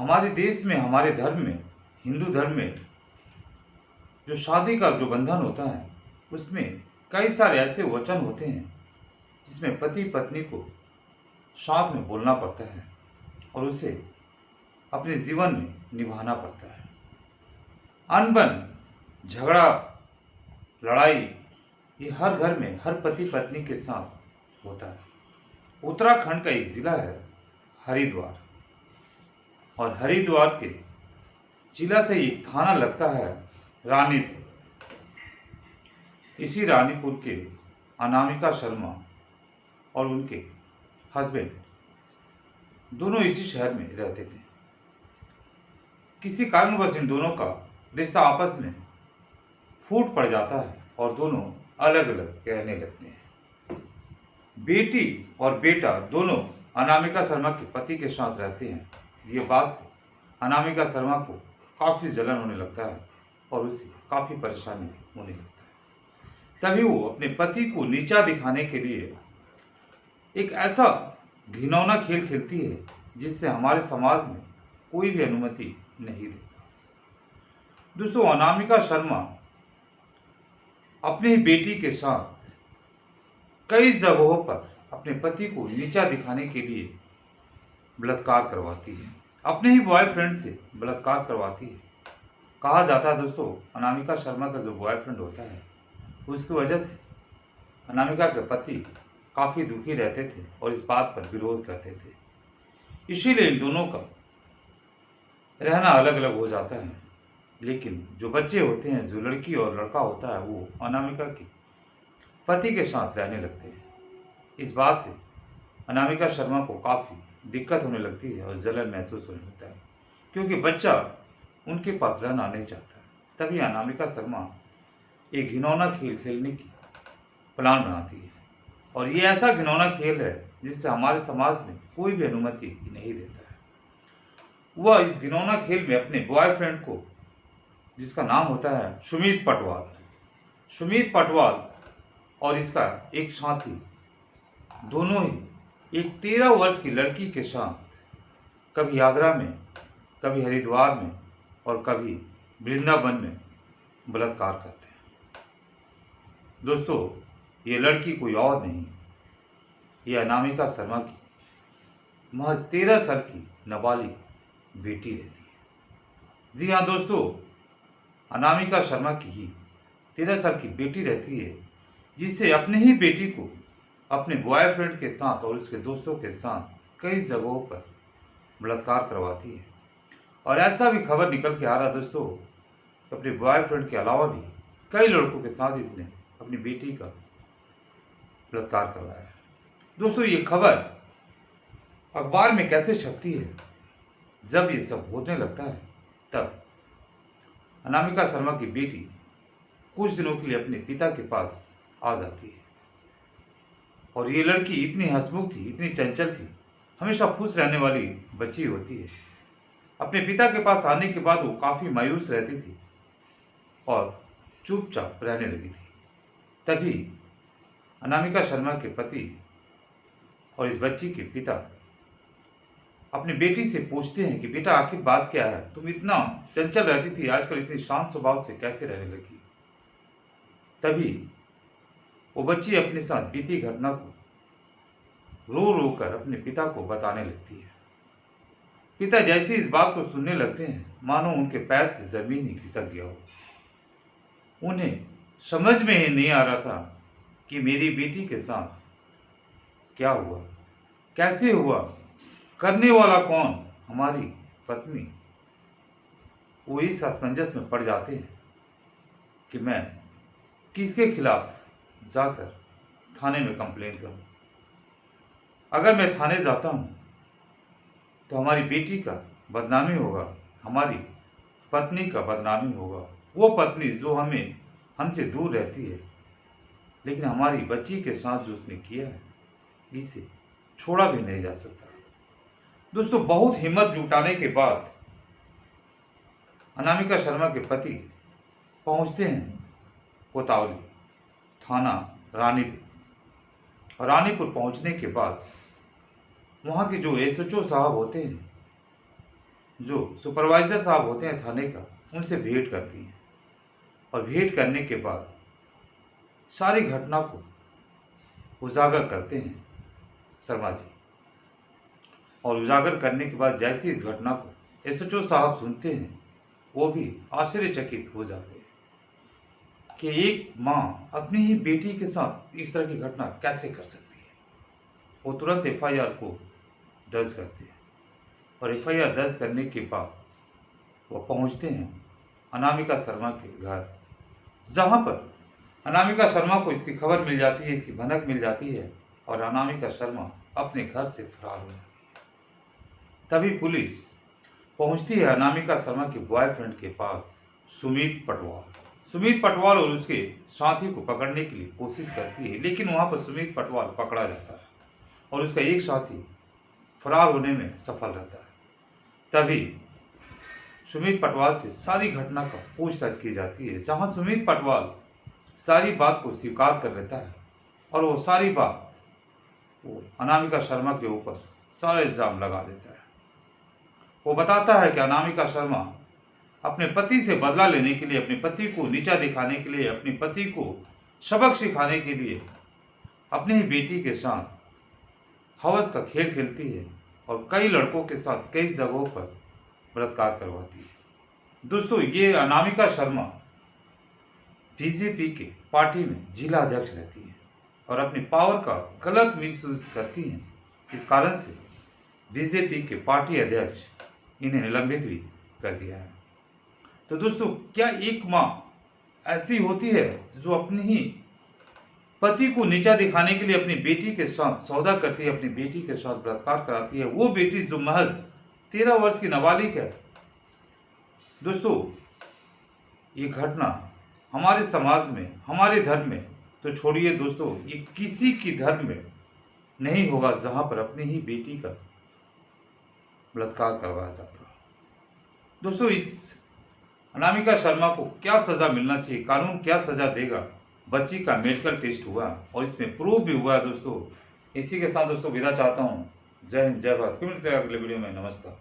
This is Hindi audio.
हमारे देश में, हमारे धर्म में, हिंदू धर्म में जो शादी का जो बंधन होता है, उसमें कई सारे ऐसे वचन होते हैं जिसमें पति पत्नी को साथ में बोलना पड़ता है और उसे अपने जीवन में निभाना पड़ता है। अनबन, झगड़ा, लड़ाई, ये हर घर में हर पति पत्नी के साथ होता है। उत्तराखंड का एक जिला है हरिद्वार, और हरिद्वार के जिला से एक थाना लगता है रानीपुर। इसी रानीपुर के अनामिका शर्मा और उनके हस्बैंड दोनों इसी शहर में रहते थे। किसी कारणवश इन दोनों का रिश्ता आपस में फूट पड़ जाता है और दोनों अलग अलग रहने लगते हैं। बेटी और बेटा दोनों अनामिका शर्मा के पति के साथ रहते हैं। ये बात से अनामिका शर्मा को काफ़ी जलन होने लगता है और उसे काफ़ी परेशानी होने लगता है। तभी वो अपने पति को नीचा दिखाने के लिए एक ऐसा घिनौना खेल खेलती है जिससे हमारे समाज में कोई भी अनुमति नहीं देता। दोस्तों, अनामिका शर्मा अपनी बेटी के साथ कई जगहों पर अपने पति को नीचा दिखाने के लिए बलात्कार करवाती है, अपने ही बॉयफ्रेंड से बलात्कार करवाती है। कहा जाता है दोस्तों, अनामिका शर्मा का जो बॉयफ्रेंड होता है उसकी वजह से अनामिका के पति काफ़ी दुखी रहते थे और इस बात पर विरोध करते थे। इसीलिए इन दोनों का रहना अलग अलग हो जाता है। लेकिन जो बच्चे होते हैं, जो लड़की और लड़का होता है, वो अनामिका के पति के साथ रहने लगते हैं। इस बात से अनामिका शर्मा को काफ़ी दिक्कत होने लगती है और जलन महसूस होने लगता है, क्योंकि बच्चा उनके पास रहना नहीं चाहता। तभी अनामिका शर्मा एक घिनौना खेल खेलने की प्लान बनाती है, और ये ऐसा घिनौना खेल है जिससे हमारे समाज में कोई भी अनुमति नहीं देता है। वह इस घिनौना खेल में अपने बॉयफ्रेंड को, जिसका नाम होता है सुमित पटवाल और इसका एक साथी, दोनों ही एक 13 वर्ष की लड़की के साथ कभी आगरा में, कभी हरिद्वार में और कभी वृंदावन में बलात्कार करते हैं। दोस्तों, ये लड़की कोई और नहीं, ये अनामिका शर्मा की महज 13 साल की नाबालिग बेटी रहती है। जी हाँ दोस्तों, अनामिका शर्मा की ही 13 साल की बेटी रहती है, जिससे अपने ही बेटी को अपने बॉयफ्रेंड के साथ और उसके दोस्तों के साथ कई जगहों पर बलात्कार करवाती है। और ऐसा भी खबर निकल के आ रहा दोस्तों, अपने बॉयफ्रेंड के अलावा भी कई लड़कों के साथ इसने अपनी बेटी का बलात्कार करवाया है। दोस्तों, ये खबर अखबार में कैसे छपती है, जब ये सब होने लगता है तब अनामिका शर्मा की बेटी कुछ दिनों के लिए अपने पिता के पास आ जाती है। और ये लड़की इतनी हंसमुख थी, इतनी चंचल थी, हमेशा खुश रहने वाली बच्ची होती है। अपने पिता के पास आने के बाद वो काफ़ी मायूस रहती थी और चुपचाप रहने लगी थी। तभी अनामिका शर्मा के पति और इस बच्ची के पिता अपनी बेटी से पूछते हैं कि बेटा, आखिर बात क्या है, तुम इतना चंचल रहती थी, आजकल इतनी शांत स्वभाव से कैसे रहने लगी। तभी वो बच्ची अपने साथ बीती घटना को रो रो कर अपने पिता को बताने लगती है। पिता जैसे इस बात को सुनने लगते हैं, मानो उनके पैर से जमीन ही खिसक गया हो। उन्हें समझ में ही नहीं आ रहा था कि मेरी बेटी के साथ क्या हुआ, कैसे हुआ, करने वाला कौन, हमारी पत्नी। वो इस असमंजस में पड़ जाते हैं कि मैं किसके खिलाफ जाकर थाने में कंप्लेन करूं। अगर मैं थाने जाता हूं तो हमारी बेटी का बदनामी होगा, हमारी पत्नी का बदनामी होगा। वो पत्नी जो हमसे दूर रहती है, लेकिन हमारी बच्ची के साथ जो उसने किया है, इसे छोड़ा भी नहीं जा सकता। दोस्तों, बहुत हिम्मत जुटाने के बाद अनामिका शर्मा के पति पहुंचते हैं कोतवाली थाना रानीपुर। और रानीपुर पहुंचने के बाद वहाँ के जो एसएचओ साहब होते हैं, जो सुपरवाइजर साहब होते हैं थाने का, उनसे भेंट करती हैं और भेंट करने के बाद सारी घटना को उजागर करते हैं शर्मा जी। और उजागर करने के बाद जैसे इस घटना को एसएचओ साहब सुनते हैं, वो भी आश्चर्यचकित हो जाते हैं कि एक माँ अपनी ही बेटी के साथ इस तरह की घटना कैसे कर सकती है। वो तुरंत एफआईआर को दर्ज करते हैं और एफआईआर दर्ज करने के बाद वो पहुंचते हैं अनामिका शर्मा के घर, जहां पर अनामिका शर्मा को इसकी खबर मिल जाती है, इसकी भनक मिल जाती है और अनामिका शर्मा अपने घर से फरार हो जाती है। तभी पुलिस पहुंचती है अनामिका शर्मा के बॉयफ्रेंड के पास, सुमित पटवाल और उसके साथी को पकड़ने के लिए कोशिश करती है, लेकिन वहां पर सुमित पटवाल पकड़ा जाता है और उसका एक साथी फरार होने में सफल रहता है। तभी सुमित पटवाल से सारी घटना का पूछताछ की जाती है, जहां सुमित पटवाल सारी बात को स्वीकार कर लेता है और वो सारी बात वो अनामिका शर्मा के ऊपर सारा इल्जाम लगा देता है। वो बताता है कि अनामिका शर्मा अपने पति से बदला लेने के लिए, अपने पति को नीचा दिखाने के लिए, अपने पति को सबक सिखाने के लिए अपनी ही बेटी के साथ हवस का खेल खेलती है और कई लड़कों के साथ कई जगहों पर बलात्कार करवाती है। दोस्तों, ये अनामिका शर्मा बीजेपी के पार्टी में जिला अध्यक्ष रहती है और अपनी पावर का गलत मिसयूज करती हैं। इस कारण से बीजेपी के पार्टी अध्यक्ष इन्हें निलंबित भी कर दिया है। तो दोस्तों, क्या एक माँ ऐसी होती है जो अपनी ही पति को नीचा दिखाने के लिए अपनी बेटी के साथ सौदा करती है, अपनी बेटी के साथ बलात्कार कराती है, वो बेटी जो महज 13 वर्ष की नाबालिग है। दोस्तों, ये घटना हमारे समाज में, हमारे धर्म में तो छोड़िए दोस्तों, ये किसी की धर्म में नहीं होगा जहां पर अपनी ही बेटी का बलात्कार करवाया जाता है। दोस्तों, इस अनामिका शर्मा को क्या सजा मिलना चाहिए, कानून क्या सजा देगा? बच्ची का मेडिकल टेस्ट हुआ और इसमें प्रूफ भी हुआ है। दोस्तों, इसी के साथ दोस्तों विदा चाहता हूँ। जय हिंद, जय भारत। फिर मिलते हैं अगले वीडियो में। नमस्कार।